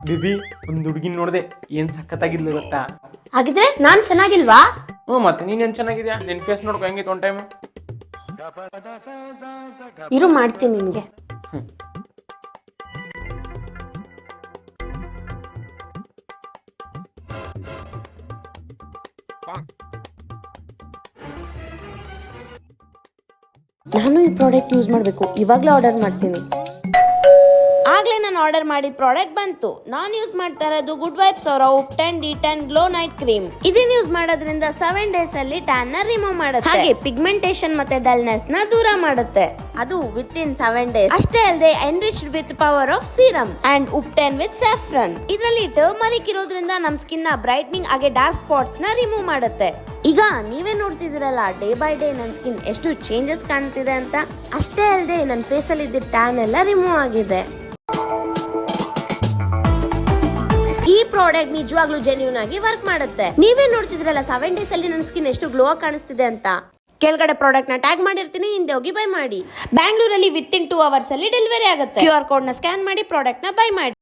Baby ಒಂದು ಹುಡುಗಿನ ನೋಡ್ದೆ ಏನ್ ಸಖತ್ತಾಗಿದ್ಲು ಗೊತ್ತಾ? ಹಾಗಿದ್ರೆ ನಾನ್ ಚೆನ್ನಾಗಿಲ್ವಾ? ಮತ್ತೆ ನೀನ್ ಚೆನ್ನಾಗಿದ್ಯಾ? ನಿನ್ ಫೇಸ್ ನೋಡ್ಕೊ ಹೆಂಗಿತ್ತು ಒನ್ ಟೈಮ್. ಇರು ಮಾಡ್ತೀನಿ ನಿನ್ಗೆ. ನಾನು ಈ ಪ್ರಾಡಕ್ಟ್ ಯೂಸ್ ಮಾಡಬೇಕು. ಇವಾಗ್ಲೇ ಆರ್ಡರ್ ಮಾಡ್ತೀನಿ. ಆಗ್ಲೇ ನಾನು ಆರ್ಡರ್ ಮಾಡಿದ ಪ್ರಾಡಕ್ಟ್ ಬಂತು. ನಾನು ಯೂಸ್ ಮಾಡ್ತಾ ಇರೋದು ಗುಡ್ ವೈಬ್ಸ್ ಅವರ ಉಪ್ಟನ್ ಡಿ10 ಗ್ಲೋ ನೈಟ್ ಕ್ರೀಮ್. ಇದನ್ನ ಯೂಸ್ ಮಾಡೋದ್ರಿಂದ 7 ಡೇಸ್ ಅಲ್ಲಿ ಟ್ಯಾನ್ ನ ರಿಮೂವ್ ಮಾಡುತ್ತೆ. ಹಾಗೆ ಪಿಗ್ಮೆಂಟೇಶನ್ ಮತ್ತೆ ಡಲ್ನೆಸ್ ನ ದೂರ ಮಾಡುತ್ತೆ. ಅದು ವಿತ್ ಇನ್ 7 ಡೇಸ್. ಅಷ್ಟೇ ಅಲ್ಲದೆ enriched with power of serum and ubtan with saffron. ಇದರಲ್ಲಿ ಟರ್ಮರಿಕ್ ಇರೋದ್ರಿಂದ ನಮ್ ಸ್ಕಿನ್ ನ ಬ್ರೈಟ್ನಿಂಗ್ ಹಾಗೆ ಡಾರ್ಕ್ ಸ್ಪಾಟ್ಸ್ ನ ರಿಮೂವ್ ಮಾಡುತ್ತೆ. ಈಗ ನೀವೇ ನೋಡ್ತಿದ್ದೀರಲ್ಲ ಡೇ ಬೈ ಡೇ ನನ್ನ ಸ್ಕಿನ್ ಎಷ್ಟು ಚೇಂಜಸ್ ಕಾಣ್ತಿದೆ ಅಂತ. ಅಷ್ಟೇ ಅಲ್ಲದೆ ನನ್ನ ಫೇಸ್ ಅಲ್ಲಿ ಇದ್ದ ಟ್ಯಾನ್ ಎಲ್ಲ ರಿಮೂವ್ ಆಗಿದೆ. ಈ ಪ್ರಾಡಕ್ಟ್ ನಿಜವಾಗ್ಲೂ ಜೆನ್ಯೂನ್ ಆಗಿ ವರ್ಕ್ ಮಾಡುತ್ತೆ. ನೀವೇ ನೋಡ್ತಿದ್ರಲ್ಲ 7 ಡೇಸ್ ಅಲ್ಲಿ ನನ್ನ ಸ್ಕಿನ್ ಎಷ್ಟು ಗ್ಲೋ ಆಗಿ ಕಾಣಿಸ್ತಿದೆ ಅಂತ. ಕೆಳಗಡೆ ಪ್ರಾಡಕ್ಟ್ ನ ಟ್ಯಾಗ್ ಮಾಡಿರ್ತೀನಿ, ಹಿಂದೆ ಹೋಗಿ ಬೈ ಮಾಡಿ. ಬ್ಯಾಂಗ್ಳೂರಲ್ಲಿ ವಿತ್ ಇನ್ 2 ಅವರ್ಸ್ ಅಲ್ಲಿ ಡೆಲಿವರಿ ಆಗುತ್ತೆ. QR ಕೋಡ್ ನ ಸ್ಕ್ಯಾನ್ ಮಾಡಿ ಪ್ರಾಡಕ್ಟ್ ನ ಬೈ ಮಾಡಿ.